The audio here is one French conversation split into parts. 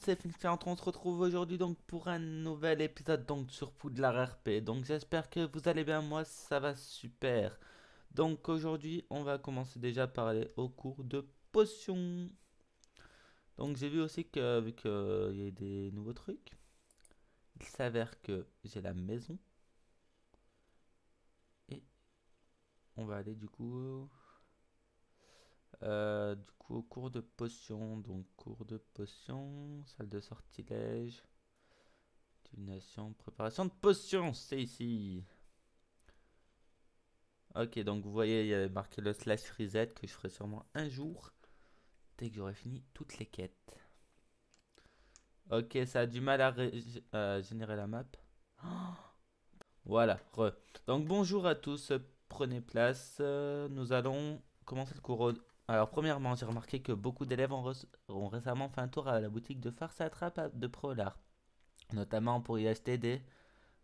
c'est Finkscient, on se retrouve aujourd'hui donc pour un nouvel épisode donc sur Poudlard RP. Donc j'espère que vous allez bien, moi ça va super. Donc aujourd'hui on va commencer déjà par aller au cours de potions. Donc j'ai vu aussi que vu qu'il y a des nouveaux trucs, il s'avère que j'ai la maison et on va aller du coup au cours de potions. Donc cours de potions, salle de sortilège. Divination, préparation de potions, c'est ici. Ok, donc vous voyez, il y a marqué le slash reset que je ferai sûrement un jour, dès que j'aurai fini toutes les quêtes. Ok, ça a du mal à générer la map. Voilà, re. Donc bonjour à tous, prenez place. Nous allons commencer le cours. Alors premièrement, j'ai remarqué que beaucoup d'élèves ont récemment fait un tour à la boutique de farce à trappe de Prolar, notamment pour y acheter des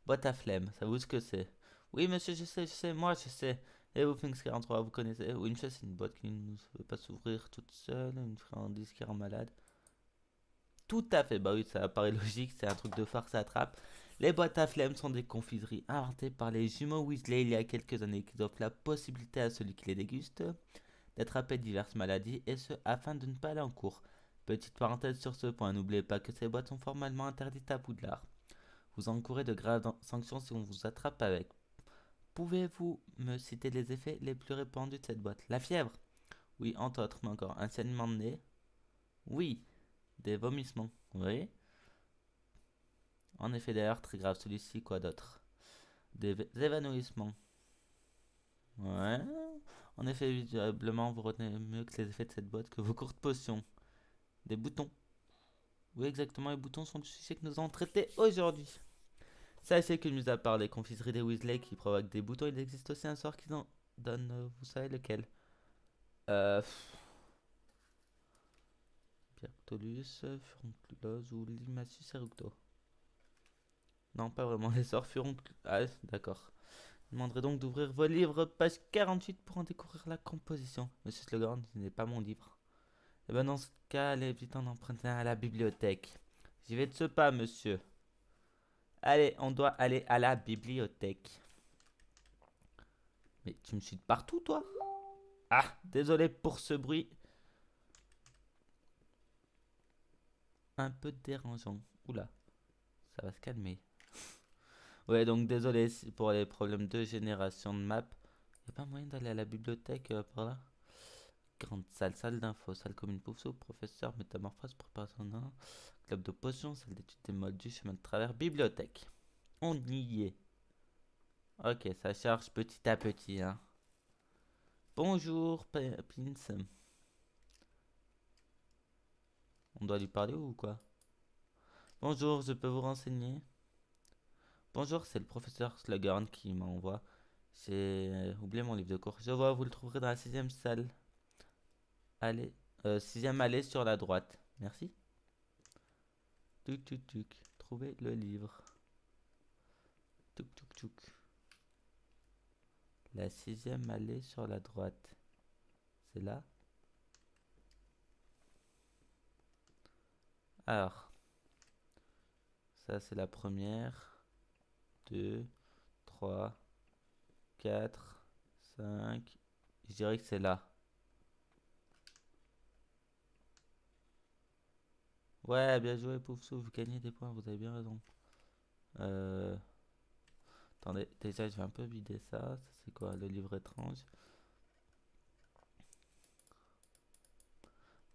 boîte à flemme, ça vous ce que c'est? Oui, monsieur, je sais, moi je sais. Et vous, Things 43, vous connaissez? Oui, monsieur, c'est une boîte qui ne veut pas s'ouvrir toute seule, une friandise qui rend malade. Tout à fait, bah oui, ça paraît logique, c'est un truc de farce à trappe. Les boîtes à flemme sont des confiseries inventées par les jumeaux Weasley il y a quelques années qui offrent la possibilité à celui qui les déguste d'attraper diverses maladies et ce afin de ne pas aller en cours. Petite parenthèse sur ce point, n'oubliez pas que ces boîtes sont formellement interdites à Poudlard. Vous encourez de graves sanctions si on vous attrape avec. Pouvez-vous me citer les effets les plus répandus de cette boîte? La fièvre? Oui, entre autres, mais encore. Un saignement de nez? Oui. Des vomissements? Oui. En effet, d'ailleurs, très grave celui-ci, quoi d'autre? Des évanouissements? Ouais. En effet, visiblement, vous retenez mieux que les effets de cette boîte que vos courtes potions. Des boutons? Oui, exactement, les boutons sont le sujet que nous allons traiter aujourd'hui. Sachez que, mis à part les confiseries des Weasley qui provoquent des boutons, il existe aussi un sort qui en donne, vous savez lequel? Euh. Pierctolus, Furunculose ou Limacius eructo. Non, pas vraiment, les sorts Furunculose. Ah, d'accord. Je demanderai donc d'ouvrir vos livres, page 48, pour en découvrir la composition. Monsieur Slogan, ce n'est pas mon livre. Eh ben, dans ce cas, allez vite en emprunter un à la bibliothèque. J'y vais de ce pas, monsieur. Allez, on doit aller à la bibliothèque. Mais tu me suis de partout, toi? Ah, désolé pour ce bruit un peu dérangeant. Oula, ça va se calmer. Ouais, donc désolé pour les problèmes de génération de map. Y a pas moyen d'aller à la bibliothèque par là? Grande salle, salle d'info, salle commune pouf professeur, métamorphose, préparation d'un club de potions, salle d'études des moldus, chemin de travers, bibliothèque. On y est. Ok, ça charge petit à petit, hein. Bonjour, Pins. On doit lui parler ou quoi? Bonjour, je peux vous renseigner? Bonjour, c'est le professeur Slughorn qui m'envoie. J'ai oublié mon livre de cours. Je vois, vous le trouverez dans la sixième salle. Allez, sixième allée sur la droite. Merci. Tuc tuc tuc. Trouvez le livre. Tuc tuc tuc. La sixième allée sur la droite. C'est là. Alors, ça c'est la première. 2, 3, 4, 5. Je dirais que c'est là. Ouais, bien joué, Poufsou, vous gagnez des points, vous avez bien raison. Euh, Attendez, déjà je vais un peu vider ça. Ça c'est quoi, le livre étrange?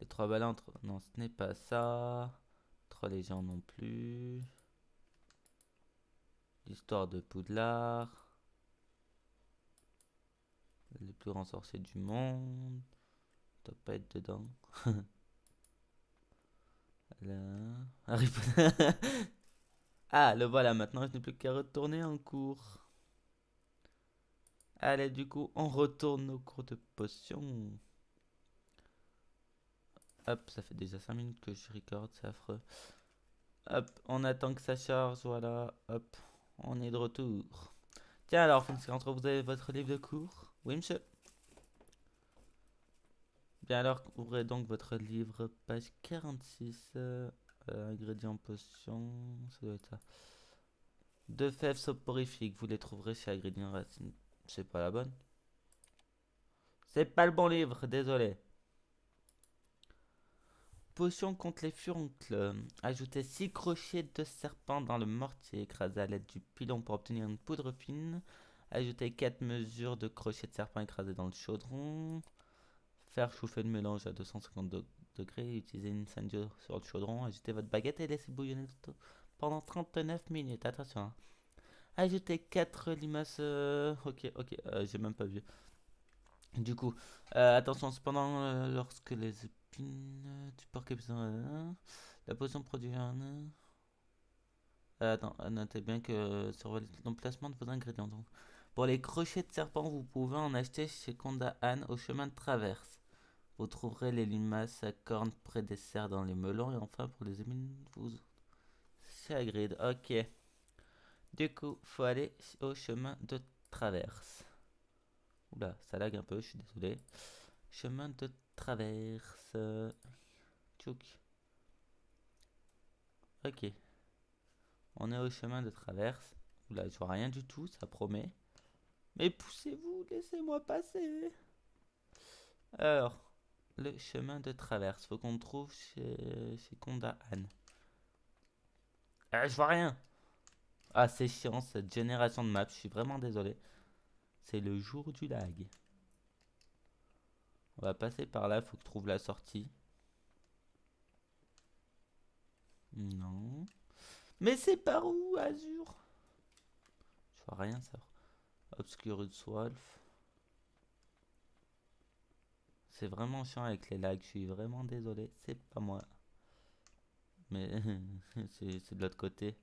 Les trois balles entre... Non, ce n'est pas ça. Trois légendes non plus. L'histoire de Poudlard. Les plus grands sorciers du monde. Ça doit pas être dedans. Là. Harry Potter. Ah, le voilà, maintenant je n'ai plus qu'à retourner en cours. Allez, du coup, on retourne au cours de potions. Hop, ça fait déjà 5 minutes que je record, c'est affreux. Hop, on attend que ça charge, voilà. Hop, on est de retour. Tiens alors, entre vous avez votre livre de cours? Oui, monsieur. Bien alors, ouvrez donc votre livre, page 46. Ingrédients potion, ça doit être ça. Deux fèves soporifiques, vous les trouverez chez Ingrédients Racine. C'est pas la bonne. C'est pas le bon livre, désolé. Potion contre les furoncles. Ajoutez 6 crochets de serpent dans le mortier, écrasé à l'aide du pilon pour obtenir une poudre fine. Ajoutez 4 mesures de crochets de serpent écrasés dans le chaudron. Faire chauffer le mélange à 250 degrés. Utilisez une ceinture sur le chaudron. Ajoutez votre baguette et laissez bouillonner pendant 39 minutes. Attention. Hein. Ajoutez 4 limaces. Ok, j'ai même pas vu. Du coup, attention, cependant, lorsque les épines du porc épuisant, la potion produit un. Attends, notez bien que surveillez l'emplacement de vos ingrédients. Donc. Pour les crochets de serpent, vous pouvez en acheter chez Konda Han au chemin de traverse. Vous trouverez les limaces à cornes près des cerfs dans les melons. Et enfin, pour les épines, vous. C'est à grid. Ok. Du coup, faut aller au chemin de traverse. Oula, ça lag un peu, je suis désolé. Chemin de traverse. Tchouk. Ok. On est au chemin de traverse. Oula, je vois rien du tout, ça promet. Mais poussez-vous, laissez-moi passer. Alors, le chemin de traverse. Faut qu'on le trouve chez Konda Han. Ah, je vois rien. Ah, c'est chiant cette génération de maps. Je suis vraiment désolé. C'est le jour du lag. On va passer par là. Faut que je trouve la sortie. Non. Mais c'est par où, Azur? Je vois rien, ça. Obscurus Wolf. C'est vraiment chiant avec les lags. Je suis vraiment désolé. C'est pas moi. Mais c'est de l'autre côté.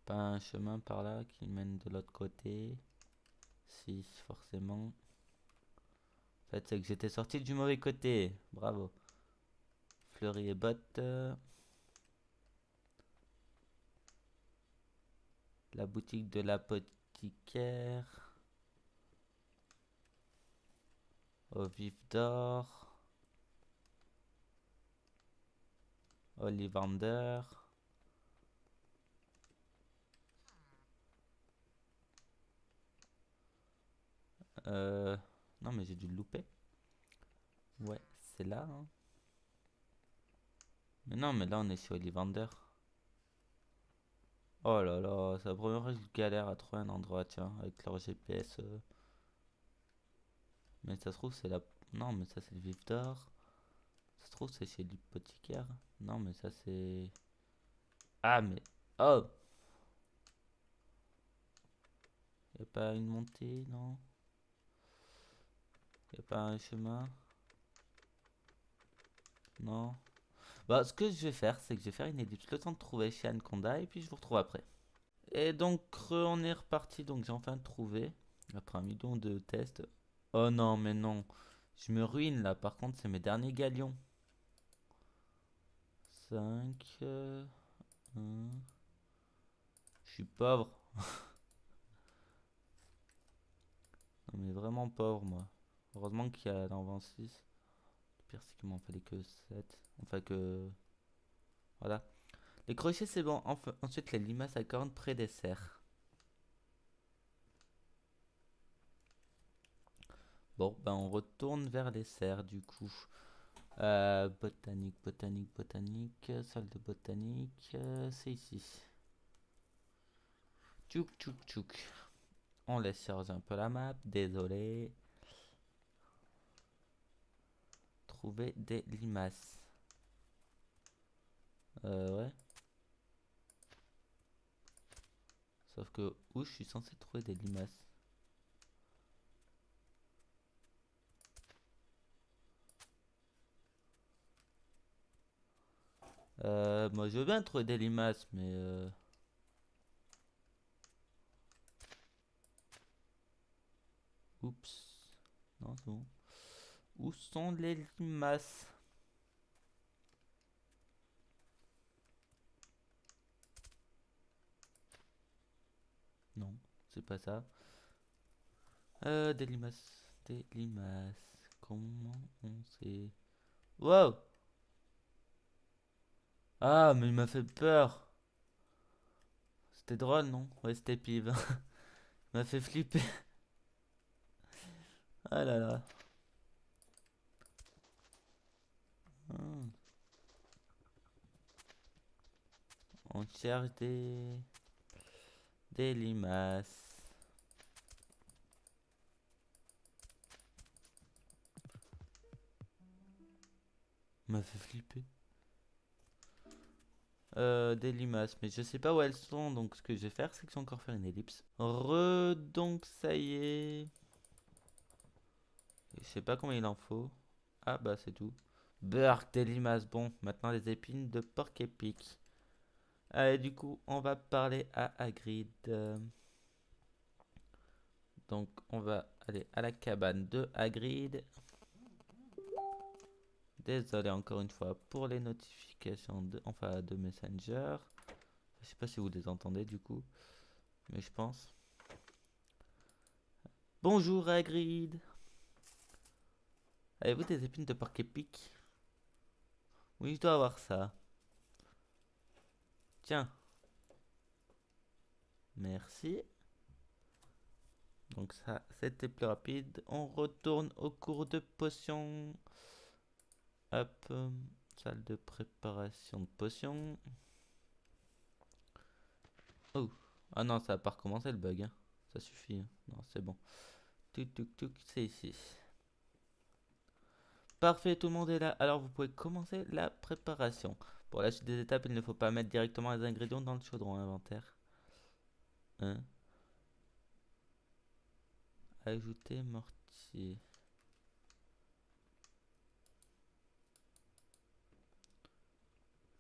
Pas un chemin par là qui mène de l'autre côté. Si, forcément. En fait, c'est que j'étais sorti du mauvais côté. Bravo. Fleury et bottes. La boutique de l'apothicaire. Au vif d'or. Ollivander. Non, mais j'ai dû le louper. Ouais, c'est là. Hein. Mais non, mais là, on est chez Ollivander. Oh là là, c'est la première fois que je galère à trouver un endroit, tiens, avec leur GPS. Mais ça se trouve, c'est la. Non, mais ça, c'est le vif d'or. Ça se trouve, c'est chez l'hypothicaire. Non, mais ça, c'est. Ah, mais. Oh! Y a pas une montée, non? Y a pas un chemin? Non? Bah, ce que je vais faire, c'est que je vais faire une édite. Le temps de trouver chez Anaconda et puis je vous retrouve après. Et donc, on est reparti. Donc, j'ai enfin trouvé. Après un million de tests. Oh non, mais non. Je me ruine là. Par contre, c'est mes derniers galions. 5. 1. Je suis pauvre. Non, mais vraiment pauvre, moi. Heureusement qu'il y a dans 26. Le pire, c'est qu'il m'en fallait que 7. Enfin, que. Voilà. Les crochets, c'est bon. Ensuite, les limaces à cornes près des cerfs. Bon, ben on retourne vers les cerfs du coup. Botanique. Salle de botanique. C'est ici. Tchouk. On laisse charger un peu la map. Désolé. Trouver des limaces. Ouais. Sauf que où je suis censé trouver des limaces? Moi je veux bien trouver des limaces, mais oups. Non, c'est bon. Où sont les limaces? Non, c'est pas ça. Des limaces. Des limaces. Comment on sait? Wow! Ah, mais il m'a fait peur. C'était drôle, non? Ouais, c'était pive. Il m'a fait flipper. Ah là là. Hmm. On cherche des limaces. Il m'a fait flipper. Des limaces, mais je sais pas où elles sont, donc ce que je vais faire, c'est que je vais encore faire une ellipse. Donc ça y est. Je sais pas combien il en faut. Ah bah c'est tout. Burk, des limaces, bon, maintenant les épines de porc épic. Allez, du coup, on va parler à Hagrid. Donc on va aller à la cabane de Hagrid. Désolé encore une fois pour les notifications de Messenger. Je sais pas si vous les entendez du coup, mais je pense. Bonjour Hagrid. Avez-vous des épines de porc épic? Oui, je dois avoir ça. Tiens, merci. Donc ça, c'était plus rapide. On retourne au cours de potions. Hop, salle de préparation de potions. Oh, ah non, ça a pas recommencé le bug, hein. Ça suffit, hein. Non, c'est bon. Tuk tuk tuk, c'est ici. Parfait, tout le monde est là. Alors vous pouvez commencer la préparation. Pour la suite des étapes, il ne faut pas mettre directement les ingrédients dans le chaudron inventaire. Hein? Ajouter mortier.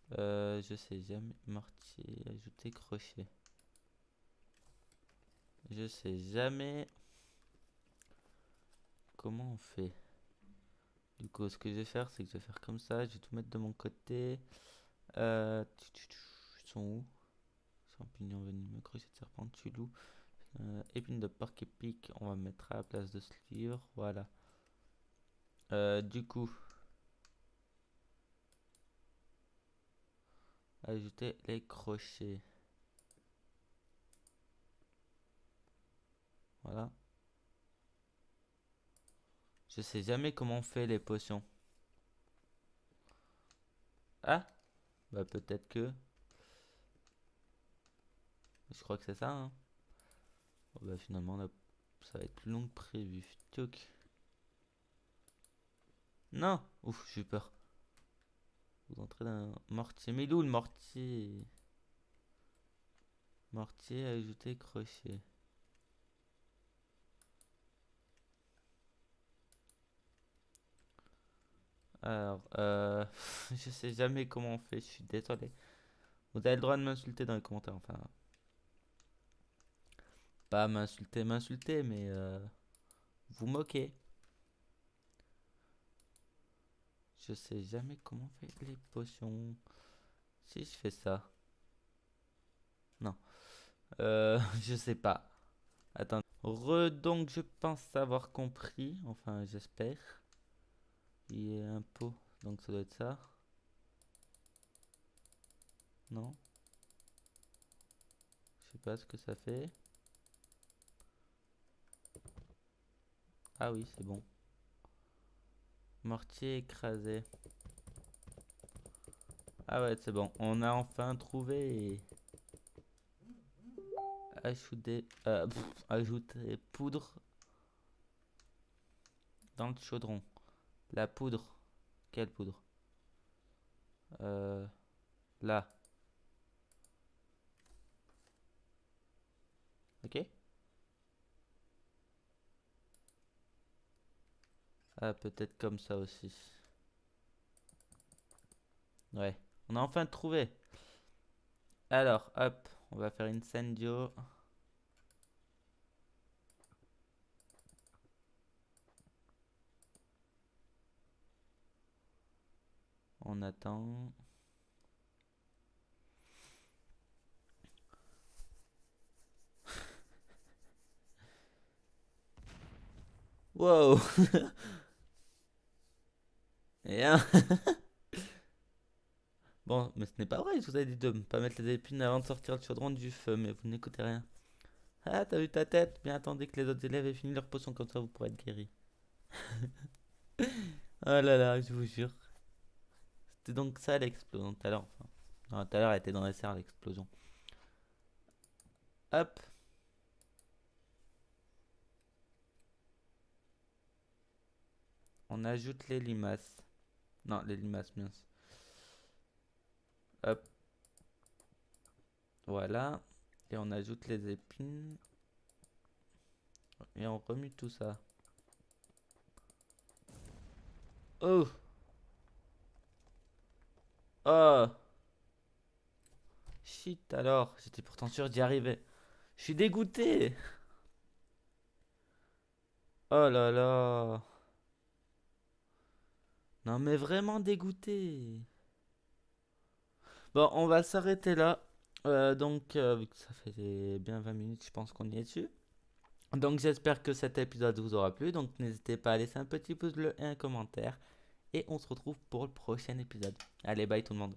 Je sais jamais. Mortier, ajouter crochet. Je sais jamais comment on fait. Du coup, ce que je vais faire, c'est que je vais faire comme ça. Je vais tout mettre de mon côté. Ils sont où? Champignons venimeux, crochet de serpent, tulou. Épine de porc épic, on va mettre à la place de ce livre. Voilà. Du coup, ajouter les crochets. Voilà. Je sais jamais comment on fait les potions. Ah, bah peut-être que. Je crois que c'est ça, hein. Oh, bah finalement, ça va être plus long que prévu. Tuc. Non! Ouf, j'ai eu peur. Vous entrez dans un mortier. Mais il est où le mortier? Mortier, ajouter crochet. Alors, je sais jamais comment on fait, je suis désolé. Vous avez le droit de m'insulter dans les commentaires, enfin, pas m'insulter, mais vous moquer. Je sais jamais comment on fait les potions. Si je fais ça. Non. Je sais pas. Attends. Donc je pense avoir compris. Enfin, j'espère. Il y a un pot. Donc ça doit être ça. Non. Je sais pas ce que ça fait. Ah oui, c'est bon. Mortier écrasé. Ah ouais, c'est bon. On a enfin trouvé. Ajouter poudre dans le chaudron. La poudre. Quelle poudre? Euh, Là. Ok? Ah, peut-être comme ça aussi. Ouais. On a enfin trouvé. Alors, hop. On va faire incendio. On attend. Wow! Et un. Bon, mais ce n'est pas vrai, je vous ai dit de ne pas mettre les épines avant de sortir le chaudron du feu, mais vous n'écoutez rien. Ah, t'as vu ta tête? Bien attendez que les autres élèves aient fini leur potion, comme ça vous pourrez être guéri. Oh là là, je vous jure. C'était donc ça l'explosion tout à l'heure. Enfin, non, tout à l'heure elle était dans les serres l'explosion. Hop. On ajoute les limaces. Non, les limaces, mince. Hop. Voilà. Et on ajoute les épines. Et on remue tout ça. Oh. Oh. Shit alors. J'étais pourtant sûr d'y arriver. Je suis dégoûté. Oh là là. Non mais vraiment dégoûté. Bon, on va s'arrêter là. Vu que ça fait bien 20 minutes, je pense qu'on y est dessus. Donc j'espère que cet épisode vous aura plu. Donc n'hésitez pas à laisser un petit pouce bleu et un commentaire. Et on se retrouve pour le prochain épisode. Allez, bye tout le monde.